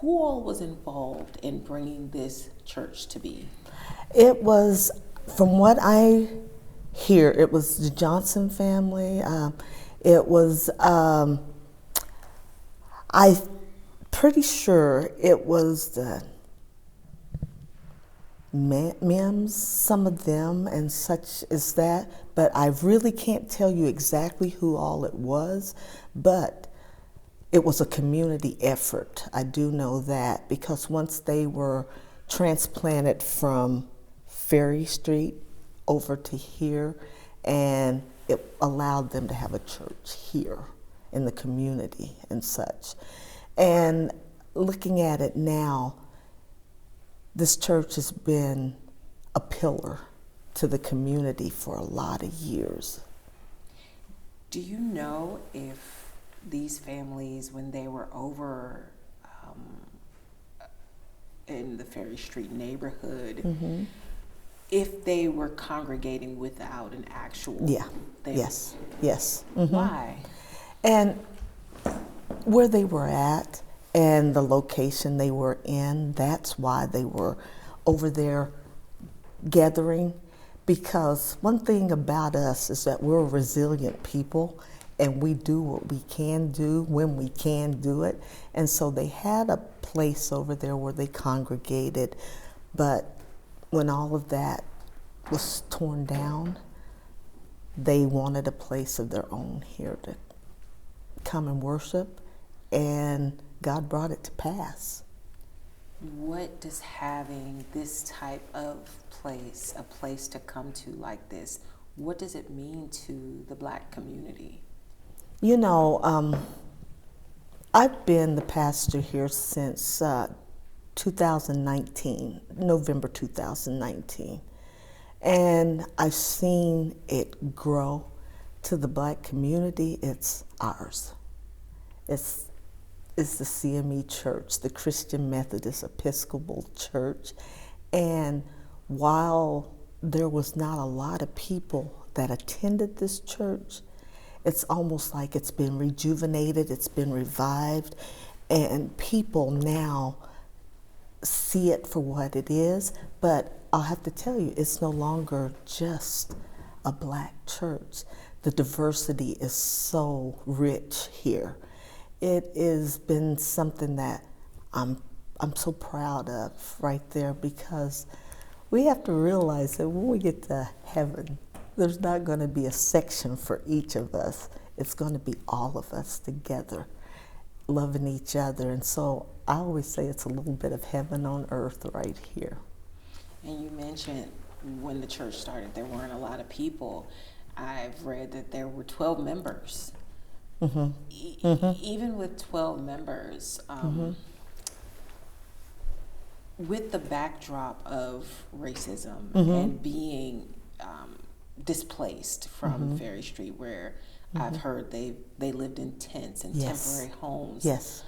Who all was involved in bringing this church to be? It was, from what I hear, it was the Johnson family. It was, I'm pretty sure it was the Mims, some of them and such as that, but I really can't tell you exactly who all it was, but it was a community effort. I do know that, because once they were transplanted from Ferry Street over to here, and it allowed them to have a church here in the community and such. And looking at it now, this church has been a pillar to the community for a lot of years. Do you know if these families, when they were over in the Ferry Street neighborhood, Mm-hmm. if they were congregating without an actual thing? Yes. Mm-hmm. Why? And where they were at and the location they were in, that's why they were over there gathering. Because one thing about us is that we're a resilient people, and we do what we can do when we can do it. And so they had a place over there where they congregated, but when all of that was torn down, they wanted a place of their own here to come and worship, and God brought it to pass. What does having this type of place, a place to come to like this, what does it mean to the Black community? You know, I've been the pastor here since 2019, November 2019. And I've seen it grow to the Black community. It's ours. It's the CME Church, the Christian Methodist Episcopal Church. And while there was not a lot of people that attended this church, it's almost like it's been rejuvenated, it's been revived, and people now see it for what it is. But I'll have to tell you, it's no longer just a Black church. The diversity is so rich here. It has been something that I'm so proud of right there, because we have to realize that when we get to heaven, there's not going to be a section for each of us. It's going to be all of us together, loving each other. And so I always say it's a little bit of heaven on earth right here. And you mentioned when the church started, there weren't a lot of people. I've read that there were 12 members. Mm-hmm. Even with 12 members, with the backdrop of racism and being displaced from Ferry Street, where I've heard they lived in tents and temporary homes. Yes.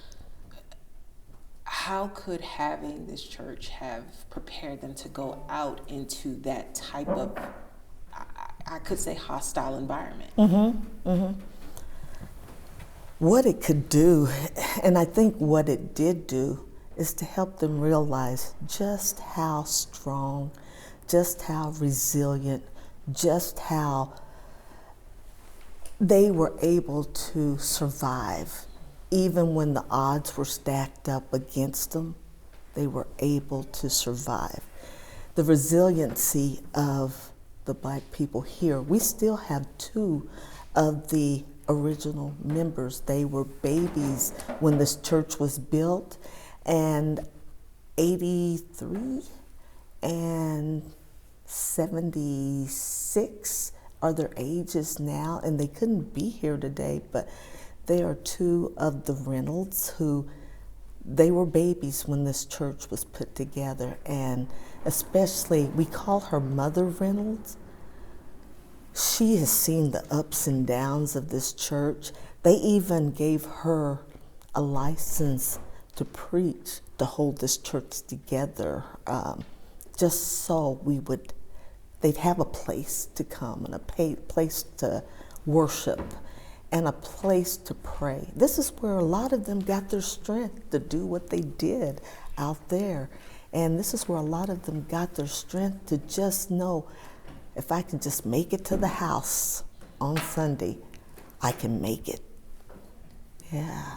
How could having this church have prepared them to go out into that type of, I could say, hostile environment? What it could do, and I think what it did do, is to help them realize just how strong, just how resilient, just how they were able to survive. Even when the odds were stacked up against them, they were able to survive. The resiliency of the Black people here, we still have 2 of the original members. They were babies when this church was built, and 83 and 76 are their ages now, and they couldn't be here today, but they are 2 of the Reynolds who, they were babies when this church was put together. And especially, we call her Mother Reynolds. She has seen the ups and downs of this church. They even gave her a license to preach, to hold this church together, just so they'd have a place to come and a place to worship. and a place to pray. This is where a lot of them got their strength to do what they did out there. And this is where a lot of them got their strength to just know, if I can just make it to the house on Sunday, I can make it. Yeah.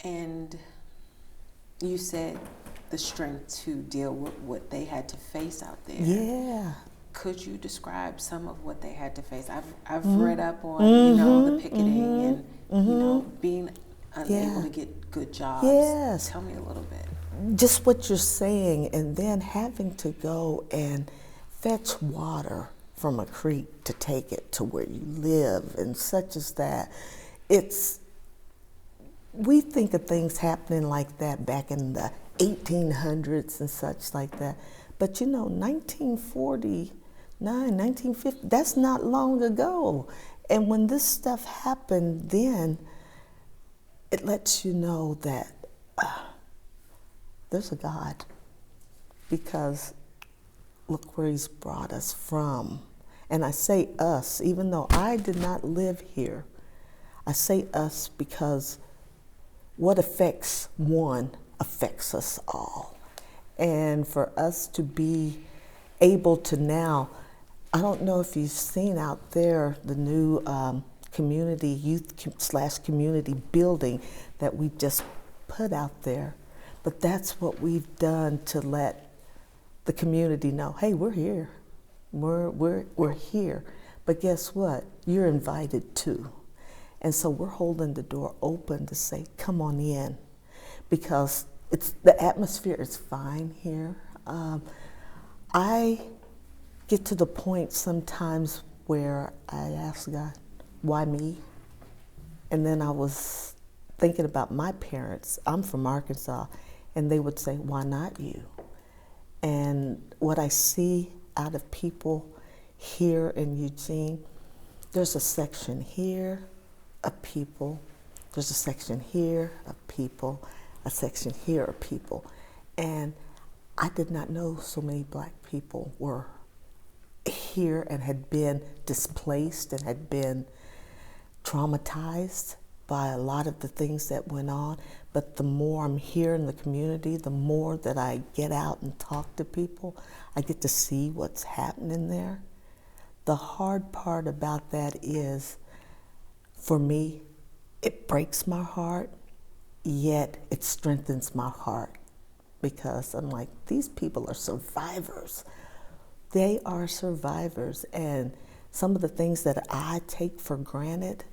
And you said the strength to deal with what they had to face out there. Yeah. Could you describe some of what they had to face? I've read up on the picketing and being unable to get good jobs. Yes. Tell me a little bit. Just what you're saying, and then having to go and fetch water from a creek to take it to where you live, and such as that. We think of things happening like that back in the 1800s and such like that. But 1949, 1950, that's not long ago. And when this stuff happened then, it lets you know that there's a God, because look where he's brought us from. And I say us, even though I did not live here. I say us because what affects one affects us all. And for us to be able to now, I don't know if you've seen out there the new community youth/community building that we just put out there, but that's what we've done to let the community know, hey, we're here, we're here. But guess what? You're invited too. And so we're holding the door open to say, come on in, because the atmosphere is fine here. I get to the point sometimes where I ask God, why me? And then I was thinking about my parents. I'm from Arkansas, and they would say, why not you? And what I see out of people here in Eugene, there's a section here of people, there's a section here of people, a section here of people. And I did not know so many black people were here and had been displaced and had been traumatized by a lot of the things that went on. But the more I'm here in the community, the more that I get out and talk to people, I get to see what's happening there. The hard part about that is, for me, it breaks my heart, yet it strengthens my heart, because I'm like, these people are survivors. They are survivors, and some of the things that I take for granted,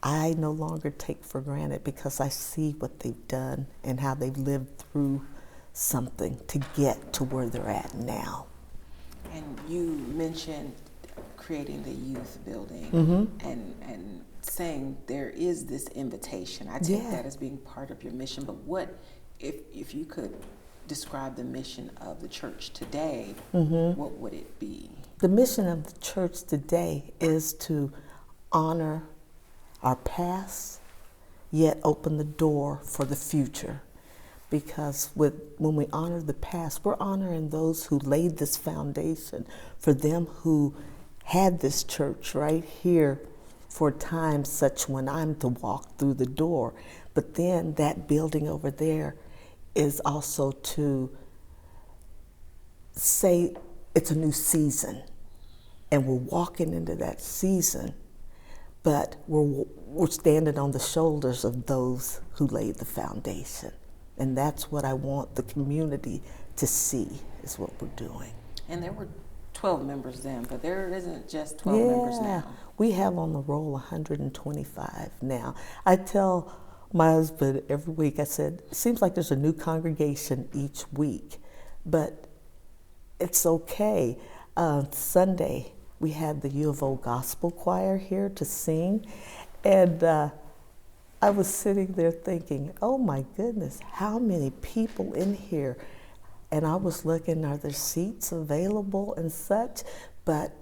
I no longer take for granted, because I see what they've done and how they've lived through something to get to where they're at now. And you mentioned creating the youth building and saying there is this invitation. I take that as being part of your mission, but what if you could describe the mission of the church today, what would it be? The mission of the church today is to honor our past, yet open the door for the future. Because when we honor the past, we're honoring those who laid this foundation, for them who had this church right here for times such when I'm to walk through the door. But then that building over there is also to say it's a new season, and we're walking into that season, but we're standing on the shoulders of those who laid the foundation. And that's what I want the community to see, is what we're doing. And there were 12 members then, but there isn't just 12 members now. We have on the roll 125 now. I tell my husband every week, I said, it seems like there's a new congregation each week, but it's okay. Sunday, we had the U of O Gospel Choir here to sing, and I was sitting there thinking, oh my goodness, how many people in here? And I was looking, are there seats available and such? But,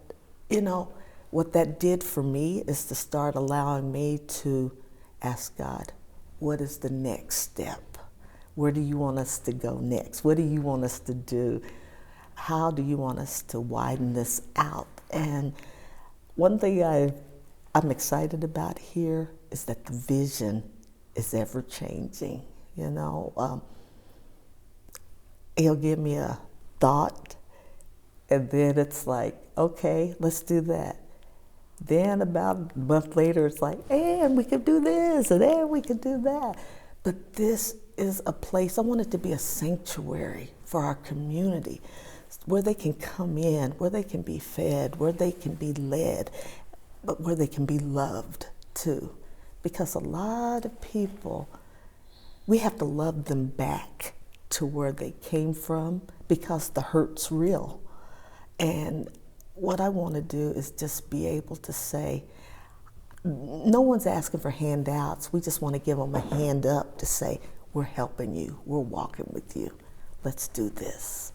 what that did for me is to start allowing me to ask God, what is the next step? Where do you want us to go next? What do you want us to do? how do you want us to widen this out? And one thing I'm excited about here is that the vision is ever changing. You know, he'll give me a thought, and then it's like, okay, let's do that. Then about a month later, it's like, and we could do this, and then we could do that. But this is a place, I want it to be a sanctuary for our community, where they can come in, where they can be fed, where they can be led, but where they can be loved too. Because a lot of people, we have to love them back to where they came from, because the hurt's real. And what I want to do is just be able to say, no one's asking for handouts. We just want to give them a hand up to say, we're helping you, we're walking with you. Let's do this.